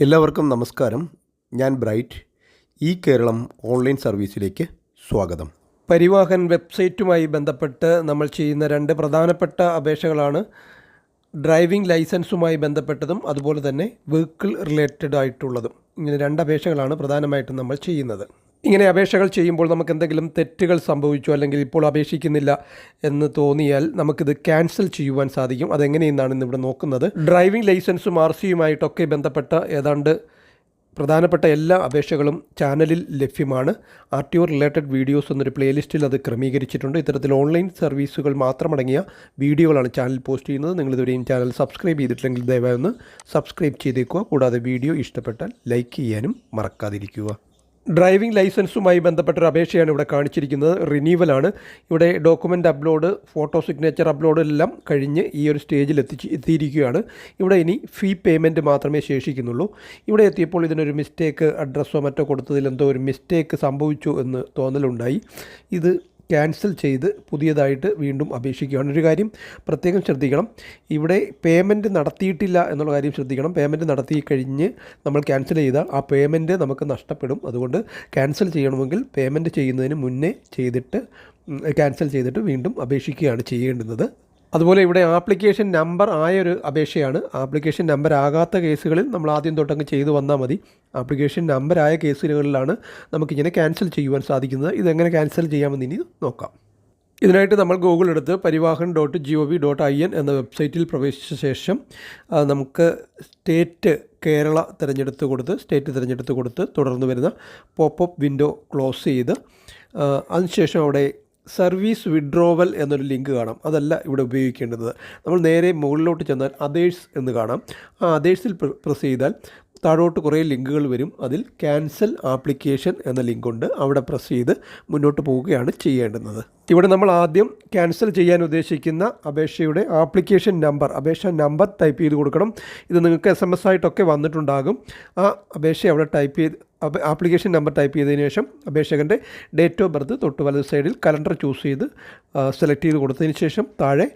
എല്ലാവർക്കും നമസ്കാരം. ഞാൻ ബ്രൈറ്റ്. ഈ കേരളം ഓൺലൈൻ സർവീസിലേക്ക് സ്വാഗതം. പരിവാഹൻ വെബ്സൈറ്റുമായി ബന്ധപ്പെട്ട് നമ്മൾ ചെയ്യുന്ന രണ്ട് പ്രധാനപ്പെട്ട അപേക്ഷകളാണ് ഡ്രൈവിംഗ് ലൈസൻസുമായി ബന്ധപ്പെട്ടതും അതുപോലെ തന്നെ വെഹിക്കിൾ റിലേറ്റഡ് ആയിട്ടുള്ളതും. ഇങ്ങനെ രണ്ട് അപേക്ഷകളാണ് പ്രധാനമായിട്ടും നമ്മൾ ചെയ്യുന്നത്. ഇങ്ങനെ അപേക്ഷകൾ ചെയ്യുമ്പോൾ നമുക്ക് എന്തെങ്കിലും തെറ്റുകൾ സംഭവിച്ചു അല്ലെങ്കിൽ ഇപ്പോൾ അപേക്ഷിക്കുന്നില്ല എന്ന് തോന്നിയാൽ നമുക്കിത് ക്യാൻസൽ ചെയ്യുവാൻ സാധിക്കും. അതെങ്ങനെയെന്നാണ് ഇന്നിവിടെ നോക്കുന്നത്. ഡ്രൈവിംഗ് ലൈസൻസും RC-യുമായിട്ടൊക്കെ ബന്ധപ്പെട്ട ഏതാണ്ട് പ്രധാനപ്പെട്ട എല്ലാ അപേക്ഷകളും ചാനലിൽ ലഭ്യമാണ്. RTO റിലേറ്റഡ് വീഡിയോസ് എന്നൊരു പ്ലേലിസ്റ്റിൽ അത് ക്രമീകരിച്ചിട്ടുണ്ട്. ഇത്തരത്തിൽ ഓൺലൈൻ സർവീസുകൾ മാത്രമടങ്ങിയ വീഡിയോകളാണ് ചാനൽ പോസ്റ്റ് ചെയ്യുന്നത്. നിങ്ങളിതുവരെയും ചാനൽ സബ്സ്ക്രൈബ് ചെയ്തിട്ടില്ലെങ്കിൽ ദയവായി ഒന്ന് സബ്സ്ക്രൈബ് ചെയ്തേക്കുക. കൂടാതെ വീഡിയോ ഇഷ്ടപ്പെട്ടാൽ ലൈക്ക് ചെയ്യാനും മറക്കാതിരിക്കുക. ഡ്രൈവിംഗ് ലൈസൻസുമായി ബന്ധപ്പെട്ടൊരു അപേക്ഷയാണ് ഇവിടെ കാണിച്ചിരിക്കുന്നത്. റിന്യൂവലാണ്. ഇവിടെ document upload, photo signature upload എല്ലാം കഴിഞ്ഞ് ഈ ഒരു സ്റ്റേജിൽ എത്തിയിരിക്കുകയാണ്. ഇവിടെ ഇനി ഫീ പേയ്മെൻറ്റ് മാത്രമേ ശേഷിക്കുന്നുള്ളൂ. ഇവിടെ എത്തിയപ്പോൾ ഇതിനൊരു മിസ്റ്റേക്ക്, അഡ്രസ്സോ മറ്റോ കൊടുത്തതിൽ എന്തോ ഒരു മിസ്റ്റേക്ക് സംഭവിച്ചു എന്ന് തോന്നലുണ്ടായി. ഇത് ക്യാൻസൽ ചെയ്ത് പുതിയതായിട്ട് വീണ്ടും അപേക്ഷിക്കുകയാണ്. ഒരു കാര്യം പ്രത്യേകം ശ്രദ്ധിക്കണം, ഇവിടെ പേയ്മെൻറ്റ് നടത്തിയിട്ടില്ല എന്നുള്ള കാര്യം ശ്രദ്ധിക്കണം. പേയ്മെൻറ്റ് നടത്തി കഴിഞ്ഞ് നമ്മൾ ക്യാൻസൽ ചെയ്താൽ ആ പേയ്മെൻറ്റ് നമുക്ക് നഷ്ടപ്പെടും. അതുകൊണ്ട് ക്യാൻസൽ ചെയ്യണമെങ്കിൽ പേയ്മെൻറ്റ് ചെയ്യുന്നതിന് മുന്നേ ക്യാൻസൽ ചെയ്തിട്ട് വീണ്ടും അപേക്ഷിക്കുകയാണ് ചെയ്യേണ്ടുന്നത്. അതുപോലെ ഇവിടെ ആപ്ലിക്കേഷൻ നമ്പർ ആയൊരു അപേക്ഷയാണ്. ആപ്ലിക്കേഷൻ നമ്പർ ആകാത്ത കേസുകളിൽ നമ്മൾ ആദ്യം തൊട്ടങ്ങ് ചെയ്തു വന്നാൽ മതി. ആപ്ലിക്കേഷൻ നമ്പർ ആയ കേസുകളിലാണ് നമുക്കിങ്ങനെ ക്യാൻസൽ ചെയ്യുവാൻ സാധിക്കുന്നത്. ഇതെങ്ങനെ ക്യാൻസൽ ചെയ്യാമെന്ന് ഇനി നോക്കാം. ഇതിനായിട്ട് നമ്മൾ ഗൂഗിൾ എടുത്ത് പരിവാഹൻ.gov.in എന്ന വെബ്സൈറ്റിൽ പ്രവേശിച്ച ശേഷം നമുക്ക് സ്റ്റേറ്റ് കേരള തിരഞ്ഞെടുത്ത് കൊടുത്ത് തുടർന്ന് വരുന്ന പോപ്പപ്പ് വിൻഡോ ക്ലോസ് ചെയ്ത് അതിനുശേഷം അവിടെ സർവീസ് വിഡ്രോവൽ എന്നൊരു ലിങ്ക് കാണാം. അതല്ല ഇവിടെ ഉപയോഗിക്കേണ്ടത്. നമ്മൾ നേരെ മുകളിലോട്ട് ചെന്നാൽ അതേഴ്സ് എന്ന് കാണാം. ആ അതേഴ്സിൽ പ്രസ് ചെയ്താൽ താഴോട്ട് കുറേ ലിങ്കുകൾ വരും. അതിൽ ക്യാൻസൽ ആപ്ലിക്കേഷൻ എന്ന ലിങ്കുണ്ട്. അവിടെ പ്രസ് ചെയ്ത് മുന്നോട്ട് പോവുകയാണ് ചെയ്യേണ്ടുന്നത്. ഇവിടെ നമ്മൾ ആദ്യം ക്യാൻസൽ ചെയ്യാൻ ഉദ്ദേശിക്കുന്ന അപേക്ഷയുടെ അപേക്ഷ നമ്പർ ടൈപ്പ് ചെയ്ത് കൊടുക്കണം. ഇത് നിങ്ങൾക്ക് SMS ആയിട്ടൊക്കെ വന്നിട്ടുണ്ടാകും. ആ അപേക്ഷ അവിടെ ആപ്ലിക്കേഷൻ നമ്പർ ടൈപ്പ് ചെയ്തതിന് ശേഷം അപേക്ഷകൻ്റെ ഡേറ്റ് ഓഫ് ബർത്ത് തൊട്ട് വലത് സൈഡിൽ കലണ്ടർ ചൂസ് ചെയ്ത് സെലക്ട് ചെയ്ത് കൊടുത്തതിന് ശേഷം താഴെ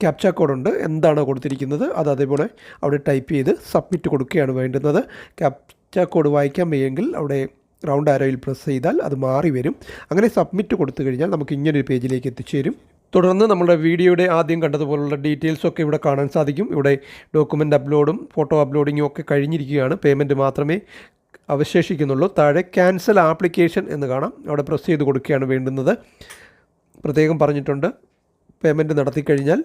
ക്യാപ്ച കോഡുണ്ട്. എന്താണോ കൊടുത്തിരിക്കുന്നത് അത് അതേപോലെ അവിടെ ടൈപ്പ് ചെയ്ത് സബ്മിറ്റ് കൊടുക്കുകയാണ് വേണ്ടുന്നത്. ക്യാപ്ച കോഡ് വായിക്കാൻ വയ്യെങ്കിൽ അവിടെ റൗണ്ട് ആരോയിൽ പ്രസ് ചെയ്താൽ അത് മാറി വരും. അങ്ങനെ സബ്മിറ്റ് കൊടുത്തു കഴിഞ്ഞാൽ നമുക്ക് ഇങ്ങനൊരു പേജിലേക്ക് എത്തിച്ചേരും. തുടർന്ന് നമ്മുടെ വീഡിയോയുടെ ആദ്യം കണ്ടതുപോലുള്ള ഡീറ്റെയിൽസൊക്കെ ഇവിടെ കാണാൻ സാധിക്കും. ഇവിടെ ഡോക്യുമെൻ്റ് അപ്ലോഡും ഫോട്ടോ അപ്ലോഡിങ്ങും ഒക്കെ കഴിഞ്ഞിരിക്കുകയാണ്. പേയ്മെൻറ്റ് മാത്രമേ അവശേഷിക്കുന്നുള്ളൂ. താഴെ ക്യാൻസൽ ആപ്ലിക്കേഷൻ എന്ന് കാണാം. അവിടെ പ്രസ് ചെയ്ത് കൊടുക്കുകയാണ് വേണ്ടുന്നത്. പ്രത്യേകം പറഞ്ഞിട്ടുണ്ട്, പേയ്മെൻറ്റ് നടത്തിക്കഴിഞ്ഞാൽ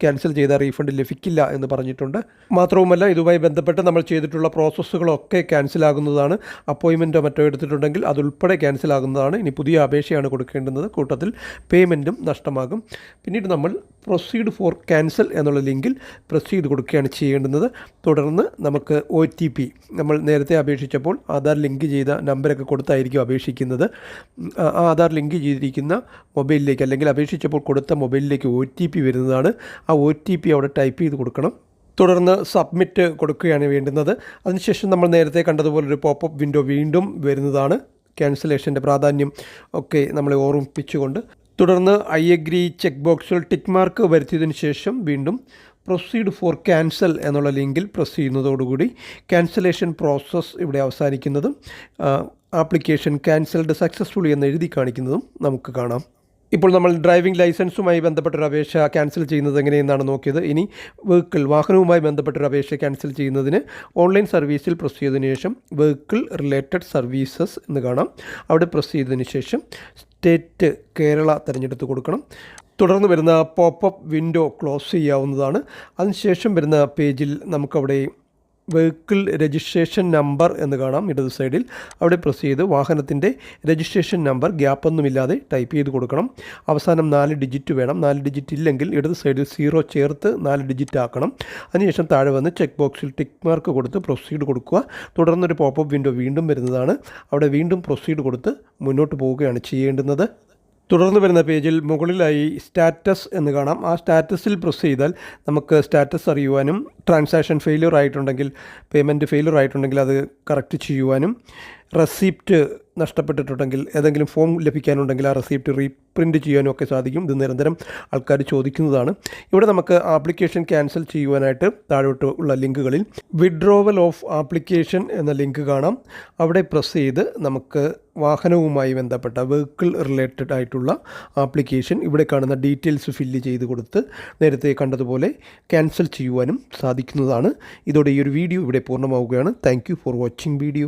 ക്യാൻസൽ ചെയ്ത റീഫണ്ട് ലഭിക്കില്ല എന്ന് പറഞ്ഞിട്ടുണ്ട്. മാത്രവുമല്ല, ഇതുമായി ബന്ധപ്പെട്ട് നമ്മൾ ചെയ്തിട്ടുള്ള പ്രോസസ്സുകളൊക്കെ ക്യാൻസലാകുന്നതാണ്. അപ്പോയിൻമെൻറ്റോ മറ്റോ എടുത്തിട്ടുണ്ടെങ്കിൽ അതുൾപ്പെടെ ക്യാൻസലാകുന്നതാണ്. ഇനി പുതിയ അപേക്ഷയാണ് കൊടുക്കേണ്ടുന്നത്. കൂട്ടത്തിൽ പേയ്മെൻറ്റും നഷ്ടമാകും. പിന്നീട് നമ്മൾ പ്രൊസീഡ് ഫോർ ക്യാൻസൽ എന്നുള്ള ലിങ്കിൽ പ്രസ് ചെയ്ത് കൊടുക്കുകയാണ് ചെയ്യേണ്ടുന്നത്. തുടർന്ന് നമുക്ക് OTP, നമ്മൾ നേരത്തെ അപേക്ഷിച്ചപ്പോൾ ആധാർ ലിങ്ക് ചെയ്ത നമ്പരൊക്കെ കൊടുത്തായിരിക്കും അപേക്ഷിക്കുന്നത്. ആ ആധാർ ലിങ്ക് ചെയ്തിരിക്കുന്ന മൊബൈലിലേക്ക് അല്ലെങ്കിൽ അപേക്ഷിച്ചപ്പോൾ കൊടുത്ത മൊബൈലിലേക്ക് OTP വരുന്നതാണ്. ആ OTP അവിടെ ടൈപ്പ് ചെയ്ത് കൊടുക്കണം. തുടർന്ന് സബ്മിറ്റ് കൊടുക്കുകയാണ് വേണ്ടുന്നത്. അതിനുശേഷം നമ്മൾ നേരത്തെ കണ്ടതുപോലൊരു പോപ്പപ്പ് വിൻഡോ വീണ്ടും വരുന്നതാണ്. ക്യാൻസലേഷൻ്റെ പ്രാധാന്യം ഒക്കെ നമ്മളെ ഓർമ്മിപ്പിച്ചുകൊണ്ട് തുടർന്ന് I agree ചെക്ക് ബോക്സിൽ ടിക്ക് മാർക്ക് വരുത്തിയതിന് ശേഷം വീണ്ടും പ്രൊസീഡ് ഫോർ ക്യാൻസൽ എന്നുള്ള ലിങ്കിൽ പ്രസ് ചെയ്യുന്നതോടുകൂടി ക്യാൻസലേഷൻ പ്രോസസ്സ് ഇവിടെ അവസാനിക്കുന്നതും ആപ്ലിക്കേഷൻ ക്യാൻസൽഡ് സക്സസ്ഫുള്ളി എന്ന് എഴുതി കാണിക്കുന്നതും നമുക്ക് കാണാം. ഇപ്പോൾ നമ്മൾ ഡ്രൈവിംഗ് ലൈസൻസുമായി ബന്ധപ്പെട്ടൊരു അപേക്ഷ ക്യാൻസൽ ചെയ്യുന്നത് എങ്ങനെയെന്നാണ് നോക്കിയത്. ഇനി വാഹനവുമായി ബന്ധപ്പെട്ടൊരു അപേക്ഷ ക്യാൻസൽ ചെയ്യുന്നതിന് ഓൺലൈൻ സർവീസിൽ പ്രസ് ചെയ്തതിന് ശേഷം വെഹിക്കിൾ റിലേറ്റഡ് സർവീസസ് എന്ന് കാണാം. അവിടെ പ്രസ് ചെയ്തതിന് ശേഷം സ്റ്റേറ്റ് കേരള തിരഞ്ഞെടുത്ത് കൊടുക്കണം. തുടർന്ന് വരുന്ന പോപ്പപ്പ് വിൻഡോ ക്ലോസ് ചെയ്യാവുന്നതാണ്. അതിനുശേഷം വരുന്ന പേജിൽ നമുക്കവിടെ വെഹിക്കിൾ രജിസ്ട്രേഷൻ നമ്പർ എന്ന് കാണാം ഇടത് സൈഡിൽ. അവിടെ പ്രസ് ചെയ്ത് വാഹനത്തിൻ്റെ രജിസ്ട്രേഷൻ നമ്പർ ഗ്യാപ്പൊന്നുമില്ലാതെ ടൈപ്പ് ചെയ്ത് കൊടുക്കണം. അവസാനം 4 ഡിജിറ്റ് വേണം. 4 ഡിജിറ്റ് ഇല്ലെങ്കിൽ ഇടത് സൈഡിൽ 0 ചേർത്ത് 4 ഡിജിറ്റ് ആക്കണം. അതിനുശേഷം താഴെ വന്ന് ചെക്ക് ബോക്സിൽ ടിക്ക് മാർക്ക് കൊടുത്ത് പ്രൊസീഡ് കൊടുക്കുക. തുടർന്നൊരു പോപ്പപ്പ് വിൻഡോ വീണ്ടും വരുന്നതാണ്. അവിടെ വീണ്ടും പ്രൊസീഡ് കൊടുത്ത് മുന്നോട്ട് പോവുകയാണ് ചെയ്യേണ്ടുന്നത്. തുടർന്ന് വരുന്ന പേജിൽ മുകളിലായി സ്റ്റാറ്റസ് എന്ന് കാണാം. ആ സ്റ്റാറ്റസിൽ പ്രസ് ചെയ്താൽ നമുക്ക് സ്റ്റാറ്റസ് അറിയുവാനും ട്രാൻസാക്ഷൻ ഫെയിലിയർ ആയിട്ടുണ്ടെങ്കിൽ, പേയ്മെൻറ്റ് ഫെയിലിയർ ആയിട്ടുണ്ടെങ്കിൽ അത് കറക്റ്റ് ചെയ്യുവാനും റെസിപ്റ്റ് നഷ്ടപ്പെട്ടിട്ടുണ്ടെങ്കിൽ ഏതെങ്കിലും ഫോം ലഭിക്കാനുണ്ടെങ്കിൽ ആ റെസിപ്റ്റ് റീപ്രിൻറ്റ് ചെയ്യാനും ഒക്കെ സാധിക്കും. ഇത് നിരന്തരം ആൾക്കാർ ചോദിക്കുന്നതാണ്. ഇവിടെ നമുക്ക് ആപ്ലിക്കേഷൻ ക്യാൻസൽ ചെയ്യുവാനായിട്ട് താഴോട്ട് ഉള്ള ലിങ്കുകളിൽ വിഡ്രോവൽ ഓഫ് ആപ്ലിക്കേഷൻ എന്ന ലിങ്ക് കാണാം. അവിടെ പ്രസ് ചെയ്ത് നമുക്ക് വാഹനവുമായി ബന്ധപ്പെട്ട വെഹിക്കിൾ റിലേറ്റഡ് ആയിട്ടുള്ള ആപ്ലിക്കേഷൻ ഇവിടെ കാണുന്ന ഡീറ്റെയിൽസ് ഫില്ല് ചെയ്ത് കൊടുത്ത് നേരത്തെ കണ്ടതുപോലെ ക്യാൻസൽ ചെയ്യുവാനും സാധിക്കുന്നതാണ്. ഇതോടെ ഈ ഒരു വീഡിയോ ഇവിടെ പൂർണ്ണമാവുകയാണ്. Thank you for watching video.